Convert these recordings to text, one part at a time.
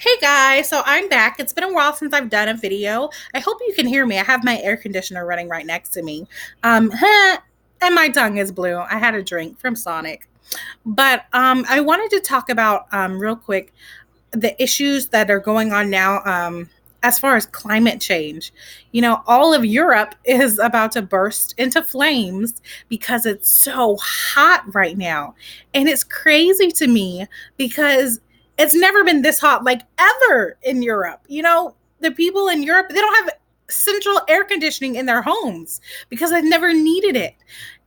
Hey guys, so I'm back. It's been a while since I've done a video. I hope you can hear me. I have my air conditioner running right next to me. And my tongue is blue. I had a drink from Sonic. But I wanted to talk about real quick the issues that are going on now as far as climate change. All of Europe is about to burst into flames because it's so hot right now. And it's crazy to me because it's never been this hot, like ever in Europe. The people in Europe, they don't have central air conditioning in their homes because they've never needed it.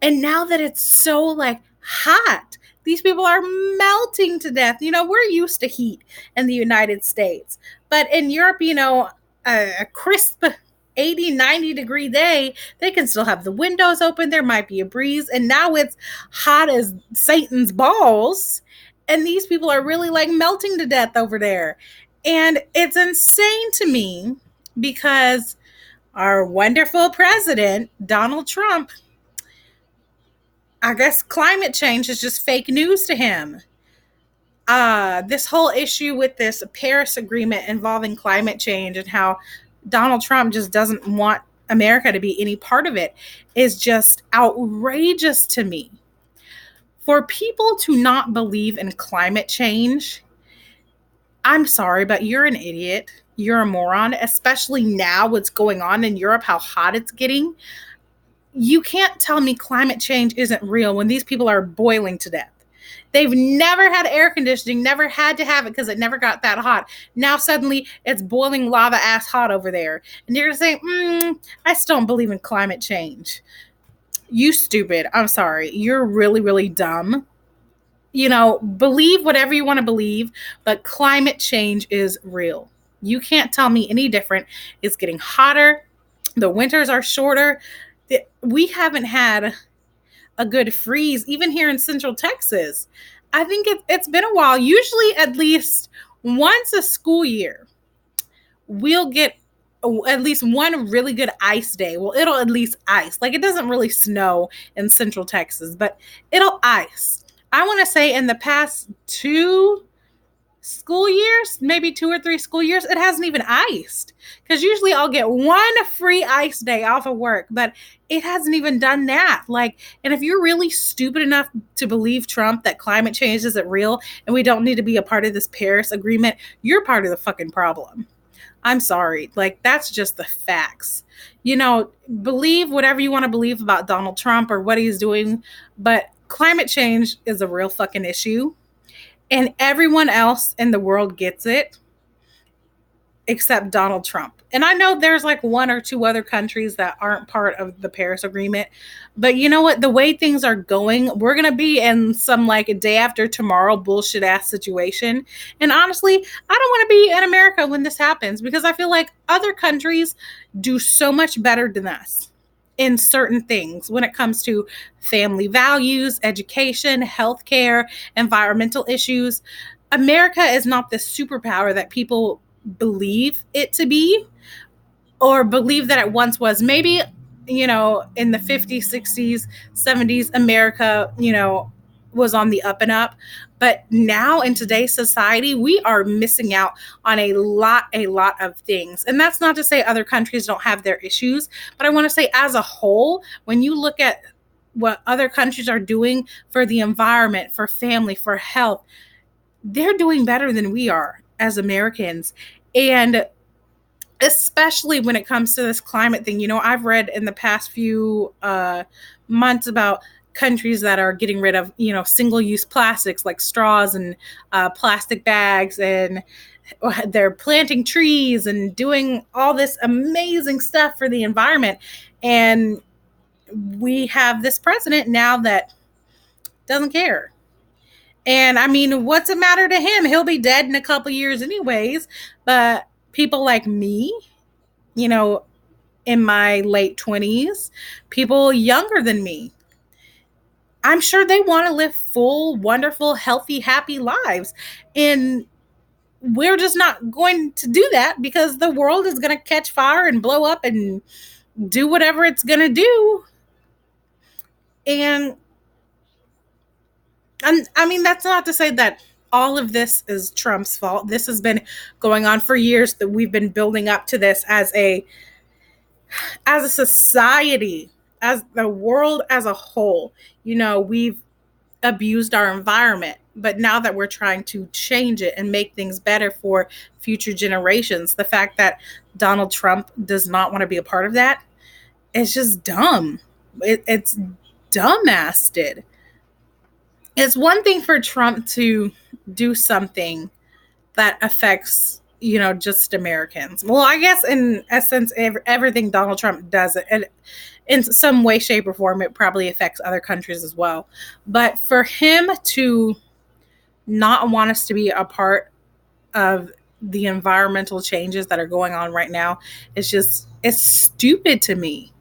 And now that it's so like hot, these people are melting to death. We're used to heat in the United States. But in Europe, a crisp 80, 90-degree day, they can still have the windows open. There might be a breeze. And now it's hot as Satan's balls. And these people are really like melting to death over there. And it's insane to me because our wonderful president, Donald Trump, I guess climate change is just fake news to him. This whole issue with this Paris Agreement involving climate change and how Donald Trump just doesn't want America to be any part of it is just outrageous to me. For people to not believe in climate change, I'm sorry, but you're an idiot. You're a moron, especially now what's going on in Europe, how hot it's getting. You can't tell me climate change isn't real when these people are boiling to death. They've never had air conditioning, never had to have it because it never got that hot. Now suddenly it's boiling lava ass hot over there. And you're going to say, I still don't believe in climate change. You stupid. I'm sorry. You're really, really dumb. Believe whatever you want to believe, but climate change is real. You can't tell me any different. It's getting hotter. The winters are shorter. We haven't had a good freeze, even here in Central Texas. I think it's been a while. Usually, at least once a school year, we'll get at least one really good ice day. Well, it'll at least ice. Like, it doesn't really snow in Central Texas, but it'll ice. I want to say in the past 2 school years, maybe 2 or 3 school years, it hasn't even iced. Because usually I'll get one free ice day off of work, but it hasn't even done that. And if you're really stupid enough to believe Trump that climate change isn't real and we don't need to be a part of this Paris Agreement, you're part of the fucking problem. I'm sorry. That's just the facts. Believe whatever you want to believe about Donald Trump or what he's doing, but climate change is a real fucking issue. And everyone else in the world gets it except Donald Trump. And I know there's like one or two other countries that aren't part of the Paris Agreement. But you know what? The way things are going, we're going to be in some like a day after tomorrow bullshit ass situation. And honestly, I don't want to be in America when this happens because I feel like other countries do so much better than us in certain things when it comes to family values, education, healthcare, environmental issues. America is not the superpower that people believe it to be or believe that it once was. Maybe, in the 50s, 60s, 70s, America, was on the up and up. But now in today's society, we are missing out on a lot of things. And that's not to say other countries don't have their issues, but I want to say as a whole, when you look at what other countries are doing for the environment, for family, for health, they're doing better than we are as Americans. And especially when it comes to this climate thing, I've read in the past few months about countries that are getting rid of, single-use plastics like straws and plastic bags, and they're planting trees and doing all this amazing stuff for the environment. And we have this president now that doesn't care. And I mean, what's the matter to him? He'll be dead in a couple years anyways. But people like me, in my late 20s, people younger than me, I'm sure they want to live full, wonderful, healthy, happy lives. And we're just not going to do that because the world is going to catch fire and blow up and do whatever it's going to do. And I mean, that's not to say that all of this is Trump's fault. This has been going on for years, that we've been building up to this as a society, as the world as a whole. We've abused our environment, but now that we're trying to change it and make things better for future generations, the fact that Donald Trump does not want to be a part of that, it's just dumb. It's dumbassed. It's one thing for Trump to do something that affects, just Americans. Well, I guess in essence, everything Donald Trump does, and in some way, shape, or form, it probably affects other countries as well. But for him to not want us to be a part of the environmental changes that are going on right now, it's stupid to me.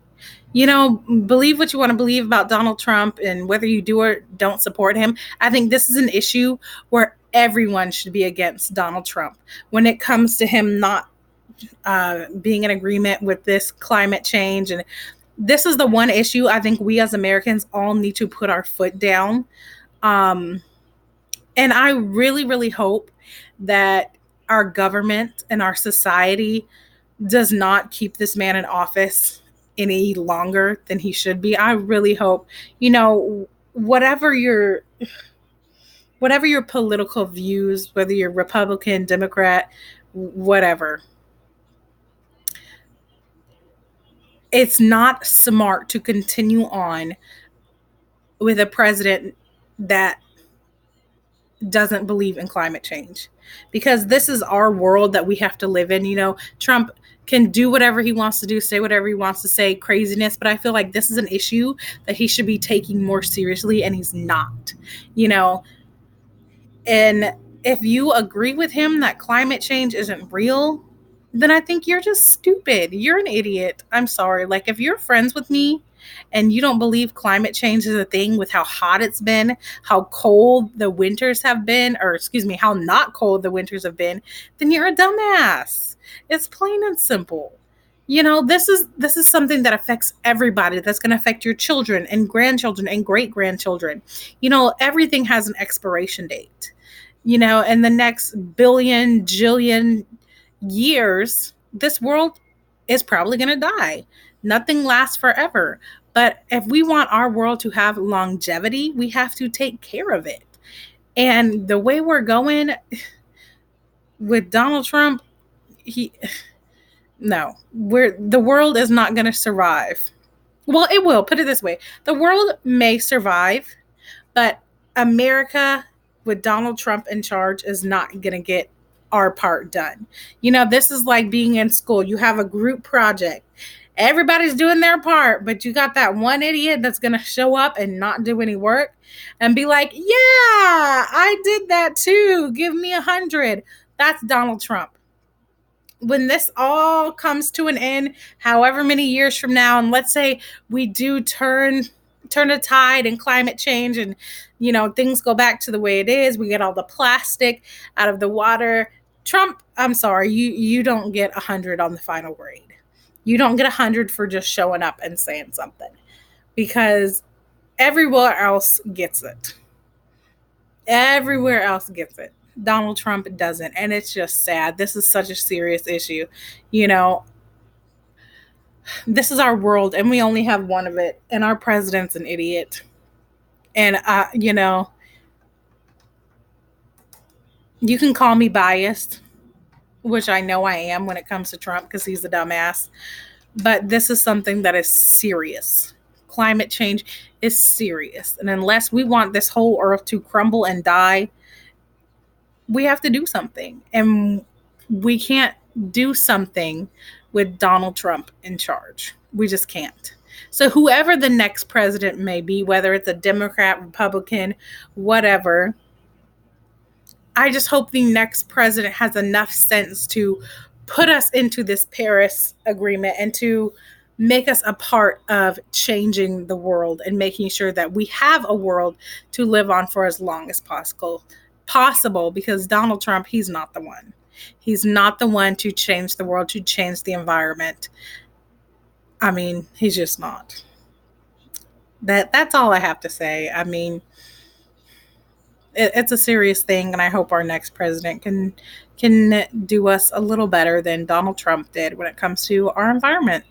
Believe what you want to believe about Donald Trump and whether you do or don't support him. I think this is an issue where everyone should be against Donald Trump when it comes to him not being in agreement with this climate change. And this is the one issue I think we as Americans all need to put our foot down. And I really, really hope that our government and our society does not keep this man in office any longer than he should be. I really hope, whatever your political views, whether you're Republican, Democrat, whatever, it's not smart to continue on with a president that doesn't believe in climate change, because this is our world that we have to live in. Trump can do whatever he wants to do, say whatever he wants to say, craziness, but I feel like this is an issue that he should be taking more seriously, and he's not. And if you agree with him that climate change isn't real, then I think you're just stupid. You're an idiot. I'm sorry. Like, if you're friends with me and you don't believe climate change is a thing, with how hot it's been, how cold the winters have been, or excuse me, how not cold the winters have been, then you're a dumbass. It's plain and simple. This is something that affects everybody. That's going to affect your children and grandchildren and great grandchildren. Everything has an expiration date. In the next billion, jillion years, this world is probably going to die. Nothing lasts forever. But if we want our world to have longevity, we have to take care of it. And the way we're going with Donald Trump, the world is not going to survive. Well, it will. Put it this way. The world may survive, but America with Donald Trump in charge is not going to get our part done. This is like being in school. You have a group project. Everybody's doing their part, but you got that one idiot that's going to show up and not do any work and be like, yeah, I did that too. Give me 100. That's Donald Trump. When this all comes to an end, however many years from now, and let's say we do turn a tide in climate change, and things go back to the way it is, we get all the plastic out of the water. Trump, I'm sorry, you don't get 100 on the final grade. You don't get 100 for just showing up and saying something, because everywhere else gets it. Everywhere else gets it. Donald Trump doesn't. And it's just sad. This is such a serious issue. This is our world, and we only have one of it. And our president's an idiot. And, you can call me biased, which I know I am when it comes to Trump, because he's a dumbass. But this is something that is serious. Climate change is serious. And unless we want this whole earth to crumble and die, we have to do something. And we can't do something with Donald Trump in charge. We just can't. So whoever the next president may be, whether it's a Democrat, Republican, whatever, I just hope the next president has enough sense to put us into this Paris Agreement and to make us a part of changing the world and making sure that we have a world to live on for as long as possible, because Donald Trump, he's not the one. He's not the one to change the world, to change the environment. I mean, he's just not. That's all I have to say. I mean, it's a serious thing, and I hope our next president can do us a little better than Donald Trump did when it comes to our environment.